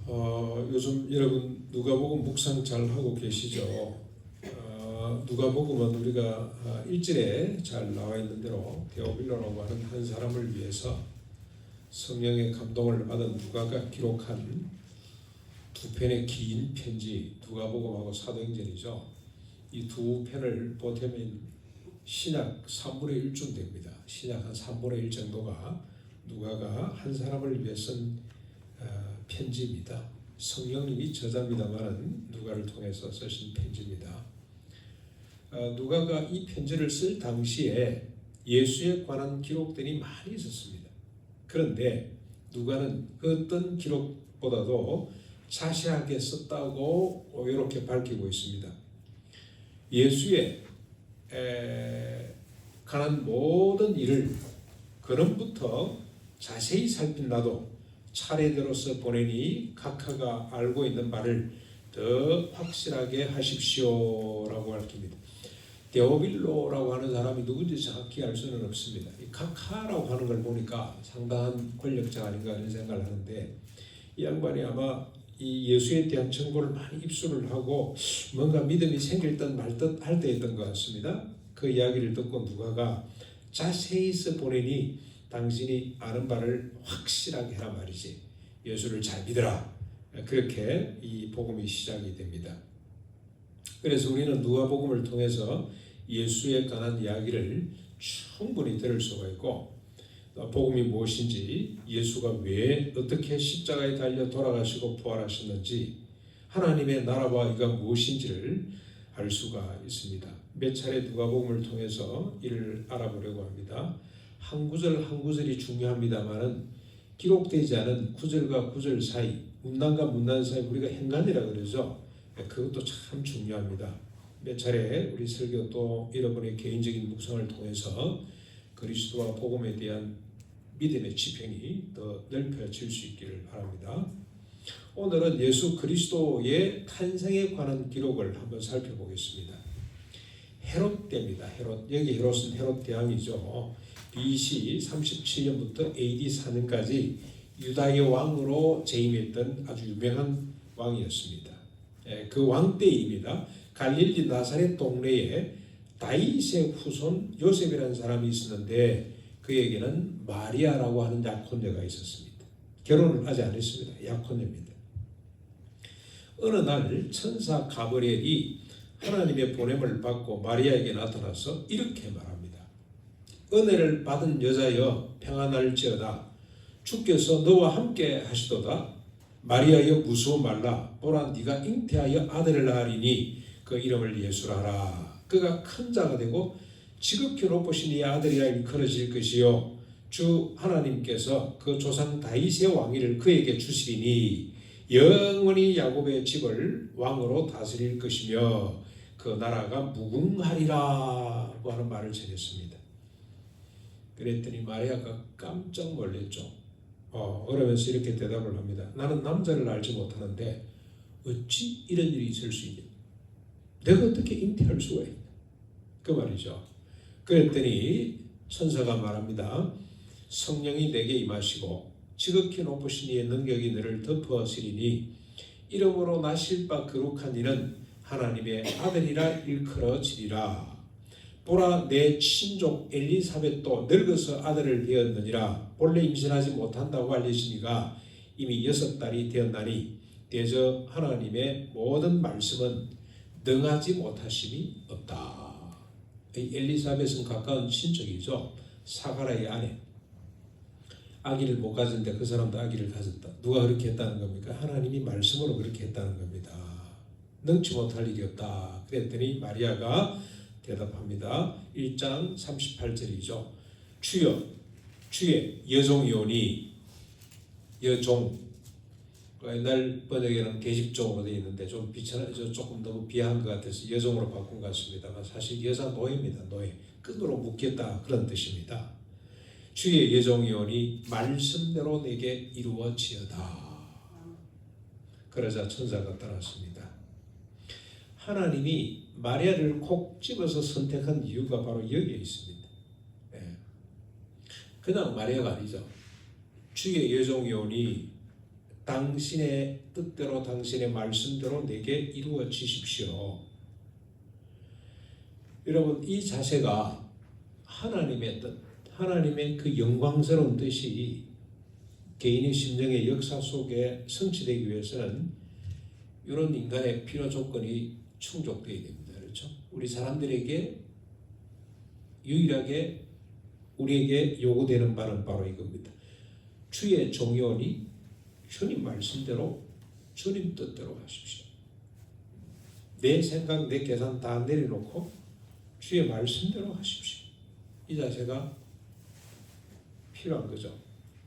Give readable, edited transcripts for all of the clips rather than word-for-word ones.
요즘 여러분 누가복음 묵상 잘 하고 계시죠? 누가복음은 우리가 일절에 잘 나와 있는 대로 데오빌로라고 하는 한 사람을 위해서 성령의 감동을 받은 누가가 기록한 두 편의 긴 편지, 누가복음하고 사도행전이죠. 이 두 편을 보태면 신약 3분의 1쯤 됩니다. 신약 한 3분의 1 정도가 누가가 한 사람을 위해 쓴 편지입니다. 성령님이 저자입니다만은 누가를 통해서 쓰신 편지입니다. 누가가 이 편지를 쓸 당시에 예수에 관한 기록들이 많이 있었습니다. 그런데 누가는 어떤 기록보다도 자세하게 썼다고 이렇게 밝히고 있습니다. 예수에 관한 모든 일을 근원부터 자세히 살핀다도 차례대로서 보내니 각하가 알고 있는 바를 더 확실하게 하십시오라고 밝힙니다. 데오빌로라고 하는 사람이 누군지 정확히 알 수는 없습니다. 이 각하라고 하는 걸 보니까 상당한 권력자 아닌가 하는 생각을 하는데, 이 양반이 아마 이 예수에 대한 정보를 많이 입수를 하고 뭔가 믿음이 생길 듯 말 듯 할 때였던 것 같습니다. 그 이야기를 듣고 누가가 자세히 써 보내니 당신이 아는 바를 확실하게 하라 말이지, 예수를 잘 믿어라, 그렇게 이 복음이 시작이 됩니다. 그래서 우리는 누가복음을 통해서 예수에 관한 이야기를 충분히 들을 수가 있고, 복음이 무엇인지, 예수가 왜 어떻게 십자가에 달려 돌아가시고 부활하셨는지, 하나님의 나라와 이가 무엇인지를 알 수가 있습니다. 몇 차례 누가복음을 통해서 이를 알아보려고 합니다. 한 구절 한 구절이 중요합니다만은 기록되지 않은 구절과 구절 사이, 문단과 문단 사이, 우리가 행간이라 그러죠. 그것도 참 중요합니다. 몇 차례 우리 설교 또 여러분의 개인적인 묵상을 통해서 그리스도와 복음에 대한 믿음의 지평이 더 넓혀질 수 있기를 바랍니다. 오늘은 예수 그리스도의 탄생에 관한 기록을 한번 살펴보겠습니다. 헤롯 때입니다. 헤롯, 여기 헤롯은 헤롯 대왕이죠. BC 37년부터 AD 4년까지 유다의 왕으로 재임했던 아주 유명한 왕이었습니다. 그 왕 때입니다. 갈릴리 나사렛 동네에 다윗의 후손 요셉이라는 사람이 있었는데, 그에게는 마리아라고 하는 약혼녀가 있었습니다. 결혼을 아직 안 했습니다. 약혼녀입니다. 어느 날 천사 가브리엘이 하나님의 보냄을 받고 마리아에게 나타나서 이렇게 말합니다. 은혜를 받은 여자여 평안할지어다. 주께서 너와 함께 하시도다. 마리아여 무서워 말라. 보라 네가 잉태하여 아들을 낳으리니 그 이름을 예수라 하라. 그가 큰 자가 되고 지극히 높으신 이 아들이라 일컬어질 것이요 주 하나님께서 그 조상 다윗의 왕위를 그에게 주시리니 영원히 야곱의 집을 왕으로 다스릴 것이며 그 나라가 무궁하리라고 하는 말을 전했습니다. 그랬더니 마리아가 깜짝 놀랐죠. 그러면서 이렇게 대답을 합니다. 나는 남자를 알지 못하는데 어찌 이런 일이 있을 수 있냐? 내가 어떻게 잉태할 수가 있냐? 그 말이죠. 그랬더니 천사가 말합니다. 성령이 내게 임하시고 지극히 높으신 이의 능력이 너를 덮어쓰리니 이름으로 나실 바 거룩한 이는 하나님의 아들이라 일컬어지리라. 보라 내 친족 엘리사벳도 늙어서 아들을 배었느니라. 본래 임신하지 못한다고 알리시니가 이미 6달이 되었나니 대저 하나님의 모든 말씀은 능하지 못하심이 없다. 엘리사벳은 가까운 친척이죠. 사가라의 아내. 아기를 못 가졌는데 그 사람도 아기를 가졌다. 누가 그렇게 했다는 겁니까? 하나님이 말씀으로 그렇게 했다는 겁니다. 능치 못할 일이 없다. 그랬더니 마리아가 대답합니다. 1장 38절이죠. 주여 주의 여종이오니, 여종, 옛날 번역에는 계집종으로 되어 있는데 좀 조금 너무 비하한 것 같아서 여종으로 바꾼 것 같습니다만 사실 여자 노예입니다. 노예, 끈으로 묶였다 그런 뜻입니다. 주의 여종이오니 말씀대로 내게 이루어지어다. 그러자 천사가 떠났습니다. 하나님이 마리아를 콕 집어서 선택한 이유가 바로 여기에 있습니다. 그냥 마리아가 아니죠. 주의 여종이오니 당신의 뜻대로 당신의 말씀대로 내게 이루어지십시오. 여러분, 이 자세가 하나님의 뜻, 하나님의 그 영광스러운 뜻이 개인의 심령의 역사 속에 성취되기 위해서는 이런 인간의 필요 조건이 충족되어야 됩니다. 그렇죠? 우리 사람들에게 유일하게 우리에게 요구되는 바는 바로 이겁니다. 주의 종이오니 주님 말씀대로 주님 뜻대로 하십시오. 내 생각, 내 계산 다 내려놓고 주의 말씀대로 하십시오. 이 자세가 필요한 거죠.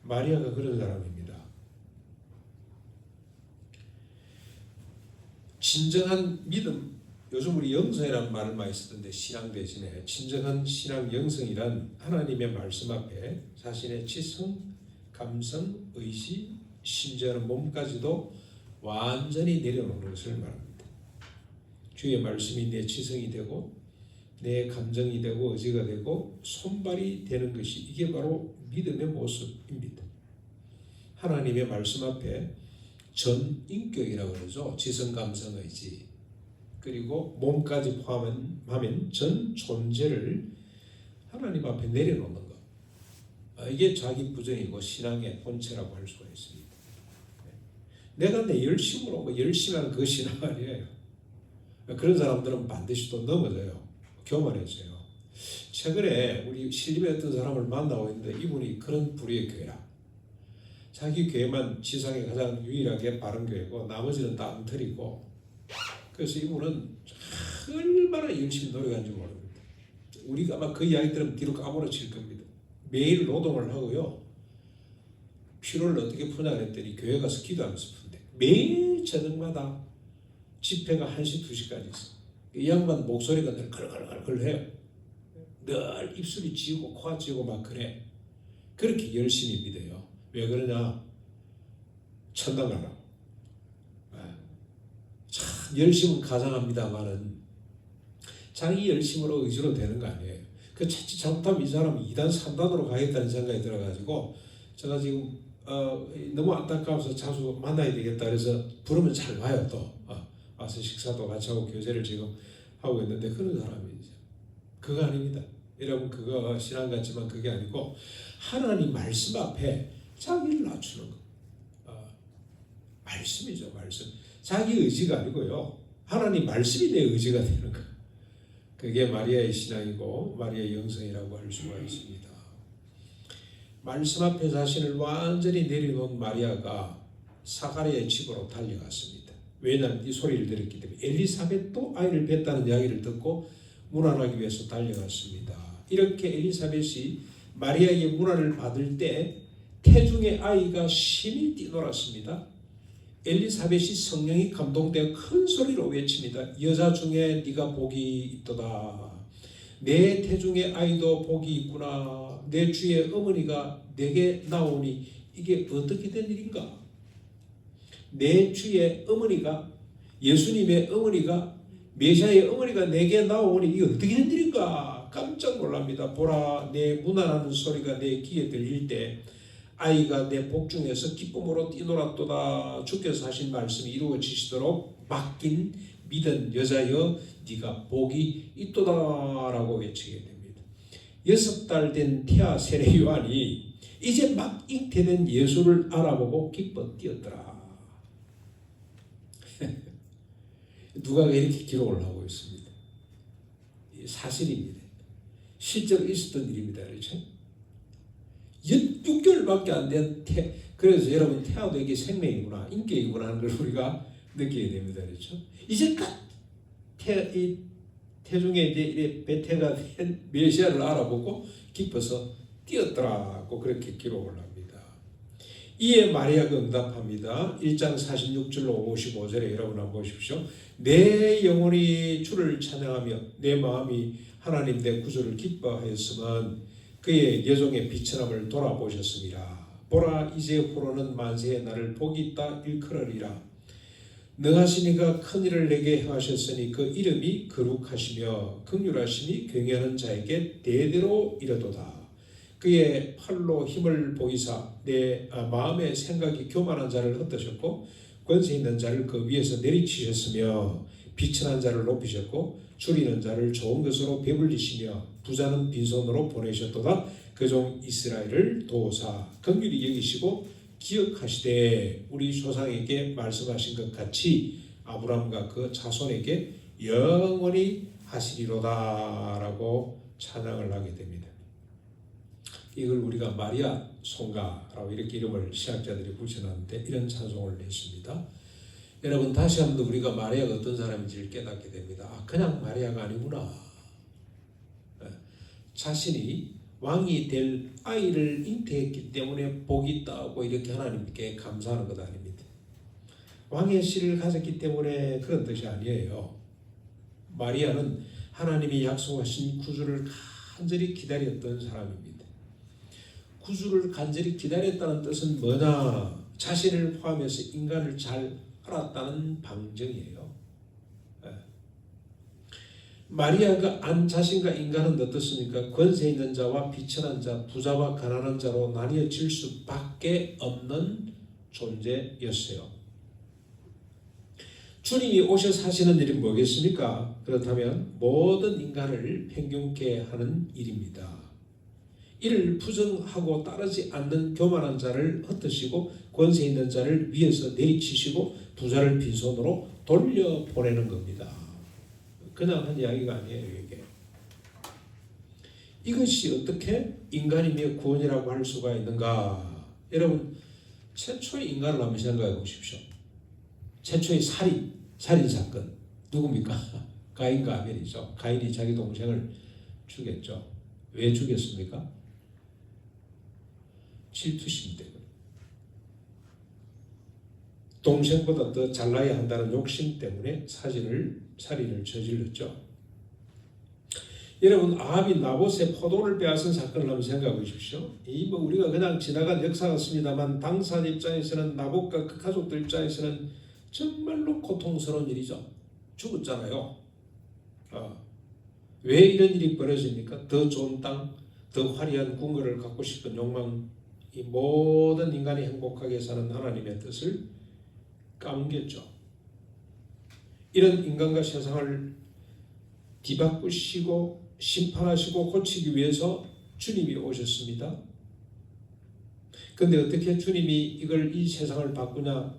마리아가 그런 사람입니다. 진정한 믿음, 요즘 우리 영성이라는 말을 많이 쓰던데 신앙 대신에 진정한 신앙 영성이란 하나님의 말씀 앞에 자신의 지성, 감성, 의지, 심지어는 몸까지도 완전히 내려놓는 것을 말합니다. 주의 말씀이 내 지성이 되고 내 감정이 되고 의지가 되고 손발이 되는 것이 이게 바로 믿음의 모습입니다. 하나님의 말씀 앞에 전 인격이라고 그러죠. 지성, 감성, 의지 그리고 몸까지 포함하면 전 존재를 하나님 앞에 내려놓는 것. 이게 자기 부정이고 신앙의 본체라고 할 수가 있습니다. 내가 내 열심으로 열심히 하는 그 신앙 아니에요. 그런 사람들은 반드시 또 넘어져요. 교만해져요. 최근에 우리 신림에 어떤 사람을 만나고 있는데 이분이 그런 부류의 교회라. 자기 교회만 지상에 가장 유일하게 바른 교회고 나머지는 다 엉터리고 그래서 이분은 얼마나 열심히 노력하는지 모릅니다. 우리가 아마 그 이야기 들으면 뒤로 까무러칠 겁니다. 매일 노동을 하고요. 피로를 어떻게 푸냐 그랬더니 교회 가서 기도하면서 푼대. 매일 저녁마다 집회가 1시, 2시까지 있어. 이 양반 목소리가 늘 걸걸걸걸 해요. 늘 입술이 지고 코가 지고 막 그래. 그렇게 열심히 믿어요. 왜 그러냐? 천당 가라고. 참 열심은 가장합니다만은 자기 열심으로 의지로 되는 거 아니에요. 그 자칫 잘못하면 이 사람이 2단, 3단으로 가겠다는 생각이 들어가지고 제가 지금 너무 안타까워서 자주 만나야 되겠다 그래서 부르면 잘 와요. 또 와서 식사도 같이 하고 교제를 지금 하고 있는데 그런 사람이죠. 그거 아닙니다. 여러분 그거 신앙 같지만 그게 아니고 하나님 말씀 앞에 자기를 낮추는 거. 말씀이죠. 말씀. 자기 의지가 아니고요. 하나님 말씀이 내 의지가 되는 거. 그게 마리아의 신앙이고 마리아의 영성이라고 할 수가 있습니다. 말씀 앞에 자신을 완전히 내려놓은 마리아가 사가랴의 집으로 달려갔습니다. 왜냐하면 이 소리를 들었기 때문에 엘리사벳도 아이를 뵀다는 이야기를 듣고 문안하기 위해서 달려갔습니다. 이렇게 엘리사벳이 마리아의 문안을 받을 때 태중의 아이가 심히 뛰놀았습니다. 엘리사벳이 성령이 감동되어 큰 소리로 외칩니다. 여자 중에 네가 복이 있도다. 내 태중의 아이도 복이 있구나. 내 주의 어머니가 내게 나오니 이게 어떻게 된 일인가? 내 주의 어머니가 예수님의 어머니가 메시아의 어머니가 내게 나오니 이게 어떻게 된 일인가? 깜짝 놀랍니다. 보라, 내 문안하는 소리가 내 귀에 들릴 때 아이가 내 복중에서 기쁨으로 뛰놀았도다. 주께서 하신 말씀이 이루어지시도록 맡긴 믿은 여자여 네가 복이 있도다라고 외치게 됩니다. 6달 된 태아 세례 요한이 이제 막 잉태된 예수를 알아보고 기뻐 뛰었더라. 누가 이렇게 기록을 하고 있습니다. 사실입니다. 실제로 있었던 일입니다. 그렇죠? 6개월밖에 안 된 그래서 여러분 태아도 이게 생명이구나, 인격이구나 하는 걸 우리가 느끼게 됩니다. 그렇죠? 이제 태중에 이제 배태가 된 메시아를 알아보고 기뻐서 뛰었더라고 그렇게 기록을 합니다. 이에 마리아가 응답합니다. 1장 46절로 55절에 여러분 한번 보십시오. 내 영혼이 주를 찬양하며 내 마음이 하나님 내 구주를 기뻐하였으면 그의 여종의 비천함을 돌아보셨습니다. 보라 이제 후로는 만세에 나를 복이 있다 일컬으리라. 능하시니가 큰 일을 내게 행하셨으니 그 이름이 거룩하시며 긍휼하심이 경외하는 자에게 대대로 이르도다. 그의 팔로 힘을 보이사 내 마음의 생각이 교만한 자를 흩으셨고 권세 있는 자를 그 위에서 내리치셨으며 비천한 자를 높이셨고 줄이는 자를 좋은 것으로 배불리시며 부자는 빈손으로 보내셨도다. 그 종 이스라엘을 도우사 긍휼히 여기시고 기억하시되 우리 조상에게 말씀하신 것 같이 아브라함과 그 자손에게 영원히 하시리로다 라고 찬양을 하게 됩니다. 이걸 우리가 마리아 송가라고 이렇게 이름을 신학자들이 붙여놨는데 이런 찬송을 냈습니다. 여러분 다시 한번 우리가 마리아가 어떤 사람인지를 깨닫게 됩니다. 그냥 마리아가 아니구나. 자신이 왕이 될 아이를 잉태했기 때문에 복이 있다고 이렇게 하나님께 감사하는 것 아닙니다. 왕의 씨를 가졌기 때문에 그런 뜻이 아니에요. 마리아는 하나님이 약속하신 구주를 간절히 기다렸던 사람입니다. 구주를 간절히 기다렸다는 뜻은 뭐냐? 자신을 포함해서 인간을 잘 알았다는 방정이에요. 마리아가 자신과 인간은 어떻습니까? 권세 있는 자와 비천한 자, 부자와 가난한 자로 나뉘어질 수밖에 없는 존재였어요. 주님이 오셔서 하시는 일이 뭐겠습니까? 그렇다면 모든 인간을 평균케 하는 일입니다. 이를 부정하고 따르지 않는 교만한 자를 흩으시고 권세 있는 자를 위에서 내리치시고 부자를 빈손으로 돌려보내는 겁니다. 그냥 한 이야기가 아니에요. 이게. 이것이 어떻게 인간이며 구원이라고 할 수가 있는가? 여러분 최초의 인간을 한번 생각해 보십시오. 최초의 살인 사건 누굽니까? 가인과 아벨이죠. 가인이 자기 동생을 죽였죠. 왜 죽였습니까? 질투심 때문에. 동생보다 더 잘나야 한다는 욕심 때문에 살인을 저질렀죠. 여러분 아합이 나봇의 포도를 빼앗은 사건을 한번 생각해 보십시오. 이 우리가 그냥 지나간 역사 같습니다만 당사 입장에서는 나봇과 그 가족들 입장에서는 정말로 고통스러운 일이죠. 죽었잖아요. 왜 이런 일이 벌어집니까? 더 좋은 땅, 더 화려한 궁궐을 갖고 싶은 욕망, 이 모든 인간이 행복하게 사는 하나님의 뜻을 까먹겼죠. 이런 인간과 세상을 뒤바꾸시고 심판하시고 고치기 위해서 주님이 오셨습니다. 그런데 어떻게 주님이 이 세상을 바꾸냐?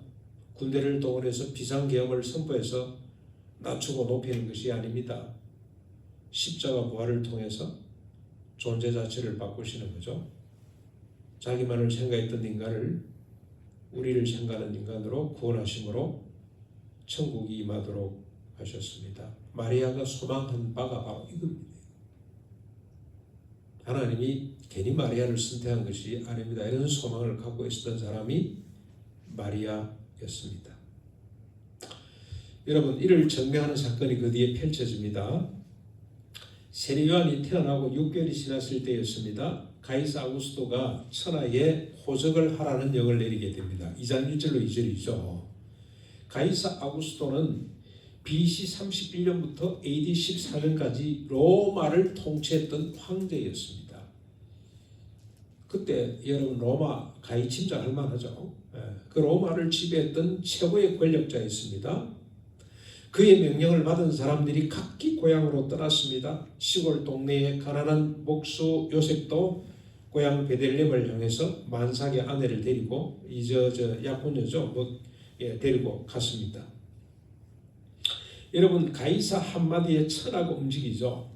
군대를 동원해서 비상계엄을 선포해서 낮추고 높이는 것이 아닙니다. 십자가 부활을 통해서 존재 자체를 바꾸시는 거죠. 자기만을 생각했던 인간을 우리를 생각하는 인간으로 구원하심으로 천국이 임하도록 하셨습니다. 마리아가 소망한 바가 바로 이겁니다. 하나님이 괜히 마리아를 선택한 것이 아닙니다. 이런 소망을 갖고 있었던 사람이 마리아였습니다. 여러분 이를 증명하는 사건이 그 뒤에 펼쳐집니다. 세례 요한이 태어나고 6개월이 지났을 때였습니다. 가이사 아구스토가 천하에 호적을 하라는 명을 내리게 됩니다. 2장 1절로 2절이죠. 가이사 아구스토는 BC 31년부터 AD 14년까지 로마를 통치했던 황제였습니다. 그때 여러분 로마 가히 침략할 만하죠. 그 로마를 지배했던 최고의 권력자였습니다. 그의 명령을 받은 사람들이 각기 고향으로 떠났습니다. 시골 동네의 가난한 목수 요셉도 고향 베들레헴을 향해서 만삭의 아내를 데리고 약혼녀죠. 데리고 갔습니다. 여러분 가이사 한마디에 천하가 움직이죠.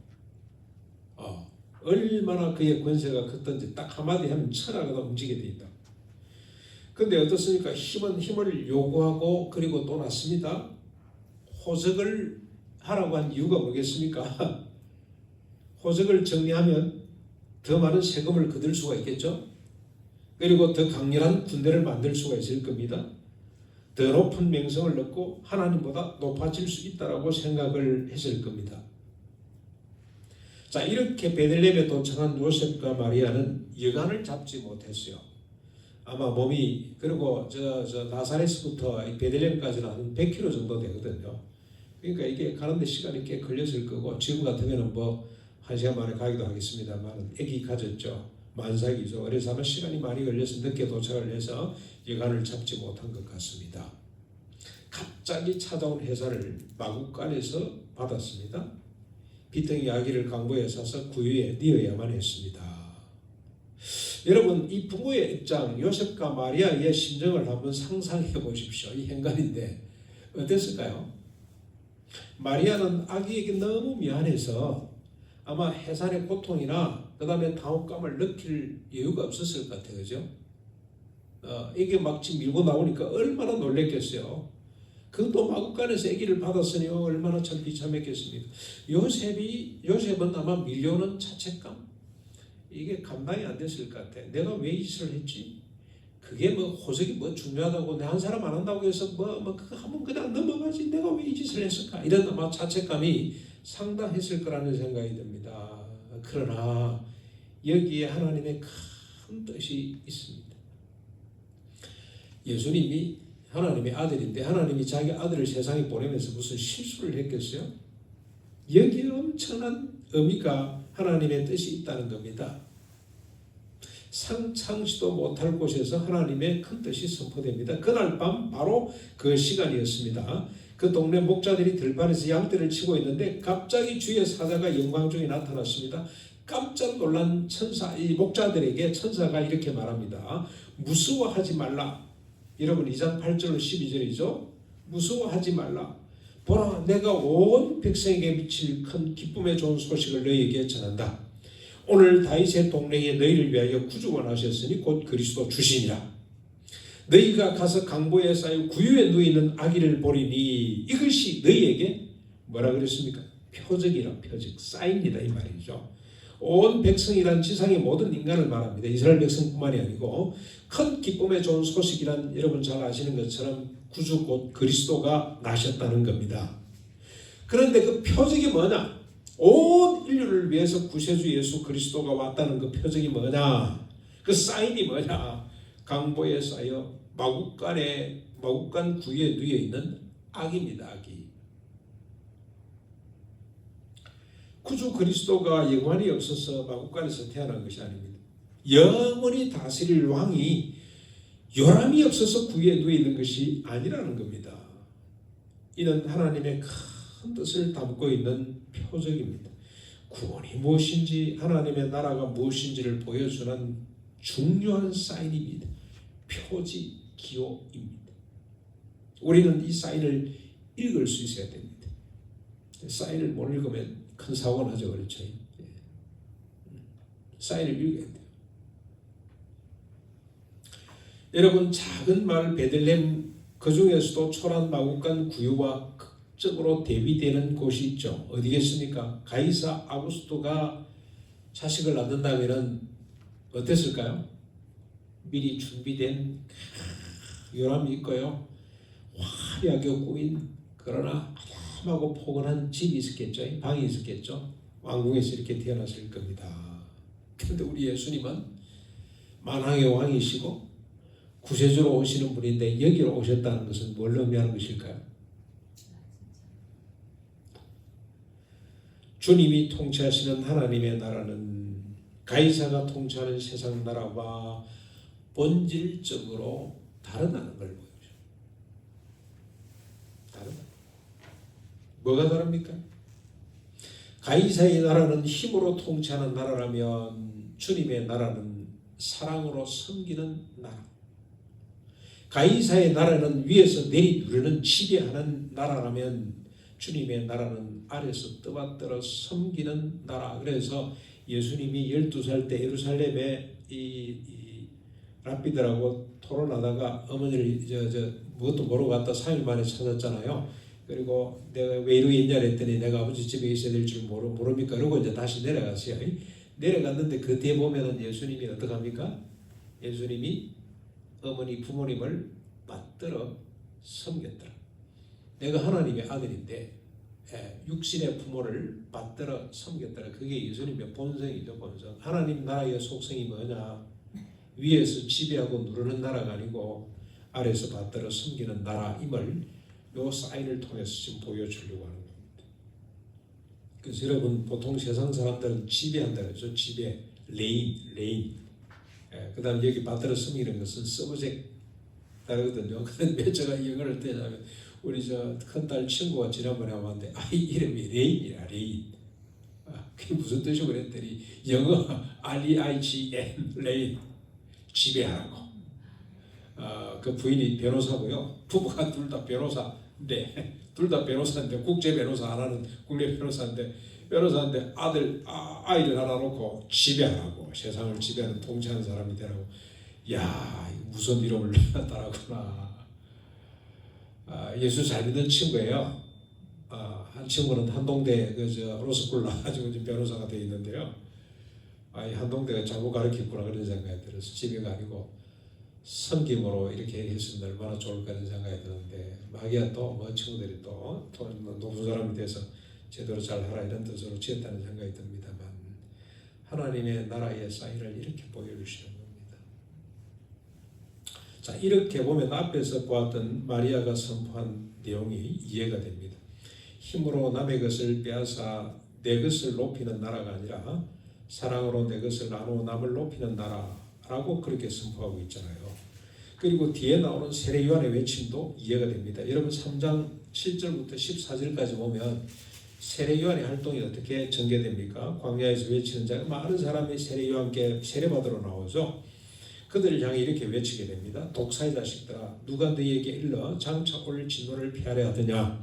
얼마나 그의 권세가 컸던지 딱 한마디 하면 천하가 다 움직이게 돼 있다. 그런데 어떻습니까? 힘을 요구하고 그리고 또 났습니다. 호적을 하라고 한 이유가 뭐겠습니까? 호적을 정리하면 더 많은 세금을 거둘 수가 있겠죠. 그리고 더 강렬한 군대를 만들 수가 있을 겁니다. 더 높은 명성을 얻고 하나님보다 높아질 수 있다라고 생각을 했을 겁니다. 자, 이렇게 베들레헴에 도착한 요셉과 마리아는 여간을 잡지 못했어요. 아마 몸이 그리고 나사렛부터 베들레헴까지는 한 100km 정도 되거든요. 그러니까 이게 가는데 시간이 꽤 걸렸을 거고 지금 같으면 뭐 1시간 만에 가기도 하겠습니다만 애기 가졌죠. 만삭이죠. 그래서 아마 시간이 많이 걸려서 늦게 도착을 해서 여간을 잡지 못한 것 같습니다. 갑자기 찾아온 해산을 마국간에서 받았습니다. 비등이 아기를 강보에 사서 구유에 뉘어야만 했습니다. 여러분, 이 부모의 입장, 요셉과 마리아의 심정을 한번 상상해 보십시오. 이 행간인데 어땠을까요? 마리아는 아기에게 너무 미안해서 아마 해산의 고통이나 그 다음에 당혹감을 느낄 여유가 없었을 것 같아요. 그죠? 이게 막 지금 밀고 나오니까 얼마나 놀랬겠어요. 그것도 마국간에서 아기를 받았으니 얼마나 참 비참했겠습니까? 요셉은 아마 밀려오는 자책감, 이게 감당이 안 됐을 것 같아. 내가 왜 이 짓을 했지? 그게 뭐 호적이 뭐 중요하다고 내 한 사람 안 한다고 해서 그거 하면 그냥 넘어가지. 내가 왜 이 짓을 했을까? 이런 아마 자책감이 상당했을 거라는 생각이 듭니다. 그러나 여기에 하나님의 큰 뜻이 있습니다. 예수님이 하나님의 아들인데 하나님이 자기 아들을 세상에 보내면서 무슨 실수를 했겠어요? 여기에 엄청난 의미가 하나님의 뜻이 있다는 겁니다. 상상치도 못할 곳에서 하나님의 큰 뜻이 선포됩니다. 그날 밤 바로 그 시간이었습니다. 그 동네 목자들이 들판에서 양떼를 치고 있는데 갑자기 주의 사자가 영광 중에 나타났습니다. 깜짝 놀란 이 목자들에게 천사가 이렇게 말합니다. 무서워하지 말라. 여러분 2장 8절 12절이죠. 무서워하지 말라. 보라, 내가 온 백성에게 미칠 큰 기쁨의 좋은 소식을 너희에게 전한다. 오늘 다윗의 동네에 너희를 위하여 구주가 나셨으니 곧 그리스도 주시니라. 너희가 가서 강보에 쌓여 구유에 누이는 아기를 보리니 이것이 너희에게 뭐라 그랬습니까? 표적이라. 표적, 사인이다 이 말이죠. 온 백성이란 지상의 모든 인간을 말합니다. 이스라엘 백성뿐만이 아니고 큰 기쁨의 좋은 소식이란 여러분 잘 아시는 것처럼 구주 곧 그리스도가 나셨다는 겁니다. 그런데 그 표적이 뭐냐? 온 인류를 위해서 구세주 예수 그리스도가 왔다는 그 표적이 뭐냐? 그 사인이 뭐냐? 강보에 쌓여 마국간 구유에 누워 있는 아기입니다. 아기. 구주 그리스도가 영원히 없어서 마국간에서 태어난 것이 아닙니다. 영원히 다스릴 왕이 요람이 없어서 구유에 누워 있는 것이 아니라는 겁니다. 이는 하나님의 큰 뜻을 담고 있는 표적입니다. 구원이 무엇인지 하나님의 나라가 무엇인지를 보여주는 중요한 사인입니다. 표지, 기호입니다. 우리는 이 사인을 읽을 수 있어야 됩니다. 사인을 못 읽으면 큰 사고가 나죠. 그렇죠? 사인을 읽어야 돼요. 여러분, 작은 마을 베들레헴, 그 중에서도 초란 마국간 구유와 극적으로 대비되는 곳이 있죠. 어디겠습니까? 가이사 아구스토가 자식을 낳는다면 어땠을까요? 미리 준비된 요람이 있고요. 화려하게 꾸민 그러나 아담하고 포근한 집이 있었겠죠. 방이 있었겠죠. 왕궁에서 이렇게 태어났을 겁니다. 그런데 우리 예수님은 만왕의 왕이시고 구세주로 오시는 분인데 여기로 오셨다는 것은 뭘 의미하는 것일까요? 주님이 통치하시는 하나님의 나라는 가이사가 통치하는 세상 나라와 본질적으로 다르다는 걸 보여줘요. 다르다. 뭐가 다릅니까? 가이사의 나라는 힘으로 통치하는 나라라면 주님의 나라는 사랑으로 섬기는 나라. 가이사의 나라는 위에서 내리 누르는 지배하는 나라라면 주님의 나라는 아래서 떠받들어 섬기는 나라. 그래서 예수님이 12살 때 예루살렘에 이 랍비들하고 토론하다가 어머니를 무엇도 모르고 갔다 3일 만에 찾았잖아요. 그리고 내가 왜 이러고 있냐 했더니 내가 아버지 집에 있어야 될 줄 모릅니까? 그러고 이제 다시 내려갔어요. 내려갔는데 그 뒤에 보면은 예수님이 어떻게 합니까? 예수님이 어머니 부모님을 받들어 섬겼더라. 내가 하나님의 아들인데 육신의 부모를 받들어 섬겼더라. 그게 예수님의 본성이죠. 본성. 하나님 나라의 속성이 뭐냐? 위에서 지배하고 누르는 나라가 아니고 아래에서 받들어 섬기는 나라임을 요 사인을 통해서 지금 보여주려고 하는 겁니다. 그래서 여러분 보통 세상 사람들은 지배한다 그러죠. 지배, 레인. 그 다음 여기 받들어 숨기는 것은 서브젝트 다르거든요. 근데 제가 영어를 때냐면 우리 저 큰딸 친구가 지난번에 왔는데 아이 이름이 레인이야. 레인. 그게 무슨 뜻이고 그랬더니 영어 R-E-I-G-N 레인. 지배하라고. 그 부인이 변호사고요. 부부가 둘 다 변호사인데 둘 다 변호사인데 국제 변호사 하나는 국내 변호사인데 아이를 하나 놓고 지배하라고. 세상을 지배하는 통치하는 사람이 되라고. 야, 무슨 이름을 따라구나. 예수 잘 믿는 친구예요. 한 친구는 한동대 로스쿨 나가지고 지금 변호사가 되어 있는데요. 이 한동대가 잘못 가르쳤구나 그런 생각이 들어서 지배가 아니고 섬김으로 이렇게 했으면 얼마나 좋을까 하는 생각이 드는데 마귀야 또 뭐 친구들이 또 높은 사람이 돼서 제대로 잘 하라 이런 뜻으로 지었다는 생각이 듭니다만 하나님의 나라의 사인을 이렇게 보여주시는 겁니다. 자, 이렇게 보면 앞에서 보았던 마리아가 선포한 내용이 이해가 됩니다. 힘으로 남의 것을 빼앗아 내 것을 높이는 나라가 아니라 사랑으로 내 것을 나누어 남을 높이는 나라라고 그렇게 선포하고 있잖아요. 그리고 뒤에 나오는 세례 요한의 외침도 이해가 됩니다. 여러분 3장 7절부터 14절까지 보면 세례 요한의 활동이 어떻게 전개됩니까? 광야에서 외치는 자가 많은 사람이 세례 요한께 세례받으러 나오죠. 그들을 향해 이렇게 외치게 됩니다. 독사의 자식들아, 누가 너희에게 일러 장차 올 진노를 피하려 하더냐?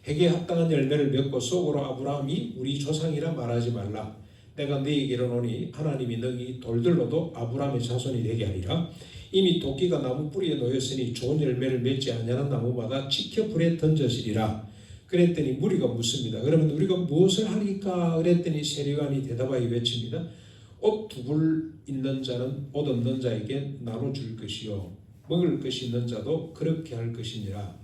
핵에 합당한 열매를 맺고 속으로 아브라함이 우리 조상이라 말하지 말라. 내가 너희에게 이르노니 하나님이 너희 돌들로도 아브라함의 자손이 되게 하리라. 이미 도끼가 나무 뿌리에 놓였으니 좋은 열매를 맺지 아니하는 나무마다 지켜 불에 던져지리라. 그랬더니 무리가 묻습니다. 그러면 우리가 무엇을 하리까? 그랬더니 세례요한이 대답하여 외칩니다. 옷 두 벌 있는 자는 옷 없는 자에게 나눠줄 것이요 먹을 것이 있는 자도 그렇게 할 것이니라.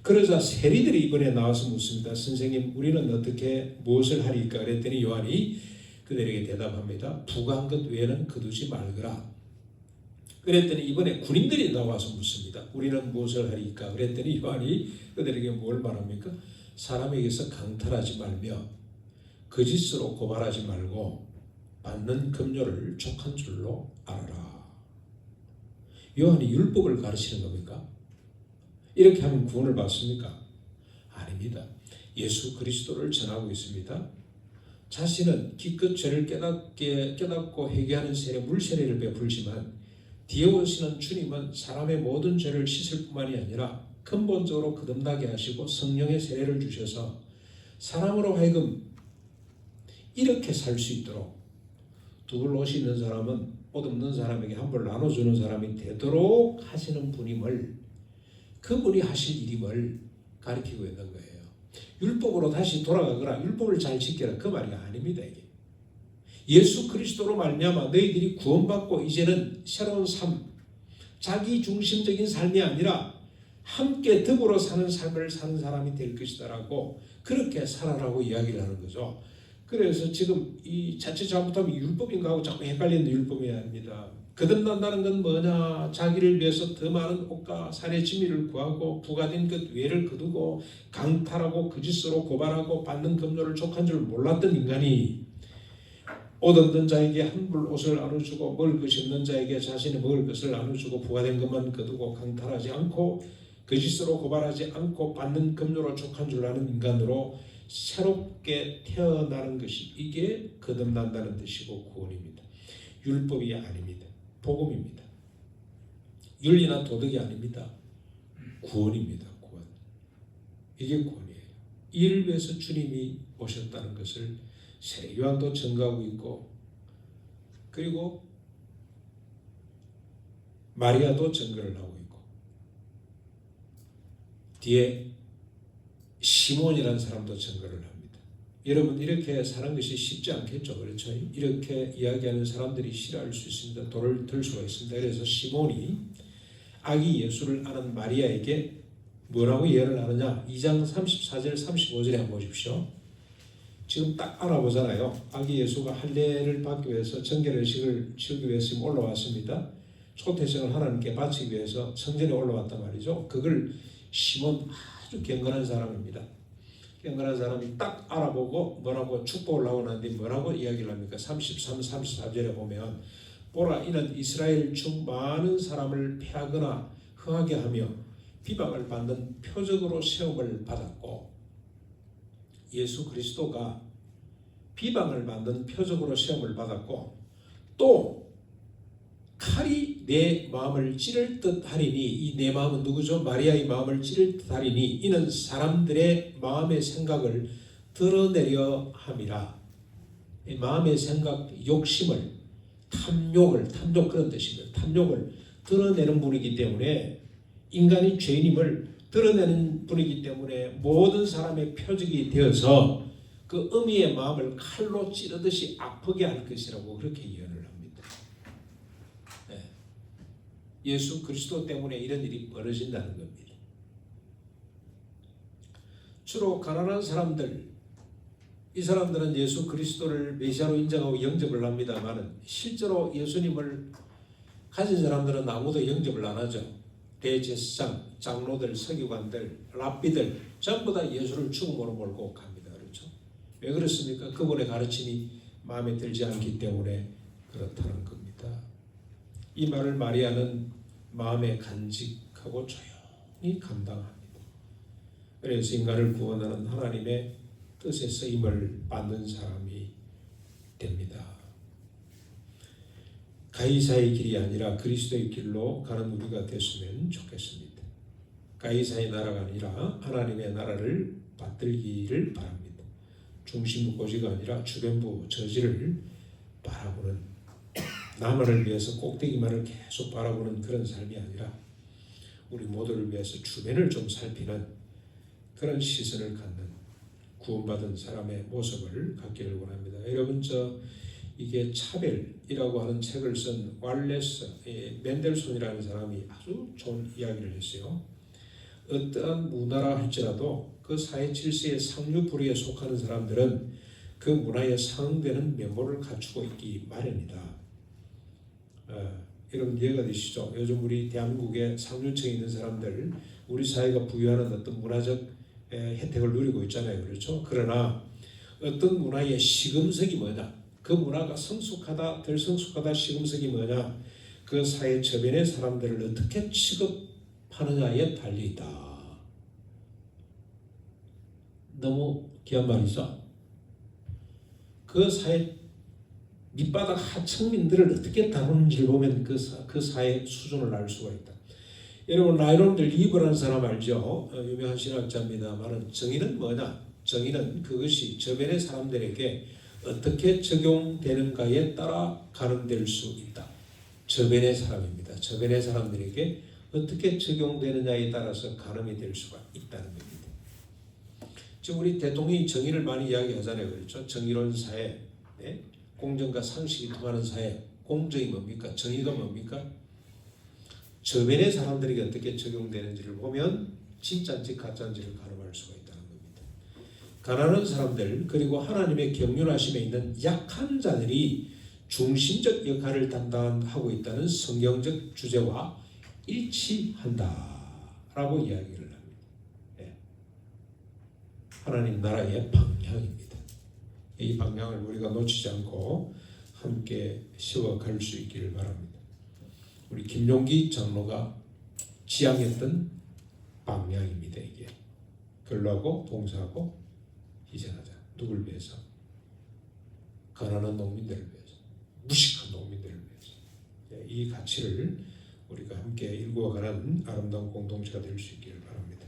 그러자 세리들이 이번에 나와서 묻습니다. 선생님, 우리는 어떻게 무엇을 하리까? 그랬더니 요한이 그들에게 대답합니다. 부과한 것 외에는 거두지 말거라. 그랬더니 이번에 군인들이 나와서 묻습니다. 우리는 무엇을 하리까? 그랬더니 요한이 그들에게 뭘 말합니까? 사람에게서 강탈하지 말며 거짓으로 고발하지 말고 받는 급료를 족한 줄로 알아라. 요한이 율법을 가르치는 겁니까? 이렇게 하면 구원을 받습니까? 아닙니다. 예수 그리스도를 전하고 있습니다. 자신은 기껏 죄를 깨닫고 회개하는 세례, 물세례를 베풀지만 뒤에 오시는 주님은 사람의 모든 죄를 씻을 뿐만이 아니라 근본적으로 거듭나게 하시고 성령의 세례를 주셔서 사람으로 하여금 이렇게 살 수 있도록 두 벌 옷이 있는 사람은 옷 없는 사람에게 한 벌 나눠주는 사람이 되도록 하시는 분임을, 그분이 하실 일임을 가리키고 있는 거예요. 율법으로 다시 돌아가거라, 율법을 잘 지켜라, 그 말이 아닙니다. 이게 예수 그리스도로 말미암아 너희들이 구원받고 이제는 새로운 삶, 자기 중심적인 삶이 아니라 함께 더불어 사는 삶을 사는 사람이 될 것이다라고 그렇게 살아라고 이야기를 하는 거죠. 그래서 지금 이 자칫 잘못하면 율법인가 하고 자꾸 헷갈리는 율법이 아닙니다. 거듭난다는 건 뭐냐? 자기를 위해서 더 많은 옷과 산의 진미를 구하고 부가된 것 외를 거두고 강탈하고 거짓으로 고발하고 받는 급료를 족한 줄 몰랐던 인간이 옷 없는 자에게 한 벌 옷을 나눠주고 먹을 것이 없는 자에게 자신이 먹을 것을 나눠주고 부가된 것만 거두고 강탈하지 않고 거짓으로 고발하지 않고 받는 급료로 족한 줄 아는 인간으로 새롭게 태어나는 것이, 이게 거듭난다는 뜻이고 구원입니다. 율법이 아닙니다. 복음입니다. 윤리나 도덕이 아닙니다. 구원입니다. 구원. 이게 구원이에요. 이를 위해서 주님이 오셨다는 것을 세례 요한도 증거하고 있고, 그리고 마리아도 증거를 하고 있고, 뒤에 시몬이라는 사람도 증거를 합니다. 여러분, 이렇게 사는 것이 쉽지 않겠죠. 그렇죠? 이렇게 이야기하는 사람들이 싫어할 수 있습니다. 돌을 들 수가 있습니다. 그래서 시몬이 아기 예수를 아는 마리아에게 뭐라고 예언을 하느냐? 2장 34절 35절에 한번 보십시오. 지금 딱 알아보잖아요. 아기 예수가 할례를 받기 위해서 정결의식을 치르기 위해서 올라왔습니다. 초태생을 하나님께 바치기 위해서 성전에 올라왔단 말이죠. 그걸 시몬, 아주 경건한 사람입니다. 경건한 사람이 딱 알아보고 뭐라고 축복을 하고 나는데 뭐라고 이야기를 합니까? 33, 34절에 보면 보라, 이는 이스라엘 중 많은 사람을 패하거나 흥하게 하며 비방을 받는 표적으로 시험을 받았고, 예수 그리스도가 비방을 받는 표적으로 시험을 받았고, 또 칼이 내 마음을 찌를 듯 하리니, 이 내 마음은 누구죠? 마리아의 마음을 찌를 듯 하리니 이는 사람들의 마음의 생각을 드러내려 함이라. 이 마음의 생각, 욕심을, 탐욕 그런 뜻입니다. 탐욕을 드러내는 분이기 때문에, 인간이 죄인임을 드러내는 분이기 때문에 모든 사람의 표적이 되어서 그 어미의 마음을 칼로 찌르듯이 아프게 할 것이라고 그렇게 예언을 합니다. 예수 그리스도 때문에 이런 일이 벌어진다는 겁니다. 주로 가난한 사람들, 이 사람들은 예수 그리스도를 메시아로 인정하고 영접을 합니다만, 실제로 예수님을 가진 사람들은 아무도 영접을 안 하죠. 대제사장, 장로들, 서기관들, 랍비들 전부 다 예수를 죽음으로 몰고 갑니다. 그렇죠? 왜 그렇습니까? 그분의 가르침이 마음에 들지 않기 때문에 그렇다는 겁니다. 이 말을 마리아는 마음에 간직하고 조용히 감당합니다. 그래서 인간을 구원하는 하나님의 뜻의 쓰임을 받는 사람이 됩니다. 가이사의 길이 아니라 그리스도의 길로 가는 우리가 됐으면 좋겠습니다. 가이사의 나라가 아니라 하나님의 나라를 받들기를 바랍니다. 중심부 고지가 아니라 주변부 저지를 바라보는, 나만을 위해서 꼭대기만을 계속 바라보는 그런 삶이 아니라 우리 모두를 위해서 주변을 좀 살피는 그런 시선을 갖는 구원받은 사람의 모습을 갖기를 원합니다. 여러분, 이게 차별이라고 하는 책을 쓴 왈레스 맨델손이라는 사람이 아주 좋은 이야기를 했어요. 어떠한 문화라 할지라도 그 사회 질서의 상류 부류에 속하는 사람들은 그 문화에 상응되는 면모를 갖추고 있기 마련이다. 여러분 이해가 되시죠? 요즘 우리 대한민국의 상류층에 있는 사람들, 우리 사회가 부여하는 어떤 문화적 혜택을 누리고 있잖아요. 그렇죠? 그러나 어떤 문화의 시금석이 뭐냐? 그 문화가 성숙하다, 덜 성숙하다, 시금석이 뭐냐? 그 사회 저변의 사람들을 어떻게 취급하느냐에 달려있다. 너무 귀한 말이죠. 그 사회 밑바닥 하층민들을 어떻게 다루는지를 보면 그 사회 수준을 알 수가 있다. 여러분, 라이론드 리버라는 사람 알죠? 유명한 신학자입니다만, 정의는 뭐냐? 정의는 그것이 저변의 사람들에게 어떻게 적용되는가에 따라 가늠될 수 있다. 저변의 사람입니다. 저변의 사람들에게 어떻게 적용되느냐에 따라서 가늠이 될 수가 있다는 겁니다. 지금 우리 대통령이 정의를 많이 이야기하잖아요. 그렇죠? 정의로운 사회, 공정과 상식이 통하는 사회. 공정이 뭡니까? 정의가 뭡니까? 저변의 사람들에게 어떻게 적용되는지를 보면 진짜인지 가짜인지를 가늠할 수가 있다는 겁니다. 가난한 사람들, 그리고 하나님의 경륜하심에 있는 약한 자들이 중심적 역할을 담당하고 있다는 성경적 주제와 일치한다라고 이야기를 합니다. 하나님 나라의 방향입니다. 이 방향을 우리가 놓치지 않고 함께 세워갈 수 있기를 바랍니다. 우리 김용기 장로가 지향했던 방향입니다. 이게 근로하고 봉사하고 희생하자. 누굴 위해서? 가난한 농민들을 위해서, 무식한 농민들을 위해서. 이 가치를 우리가 함께 일구어가는 아름다운 공동체가 될 수 있기를 바랍니다.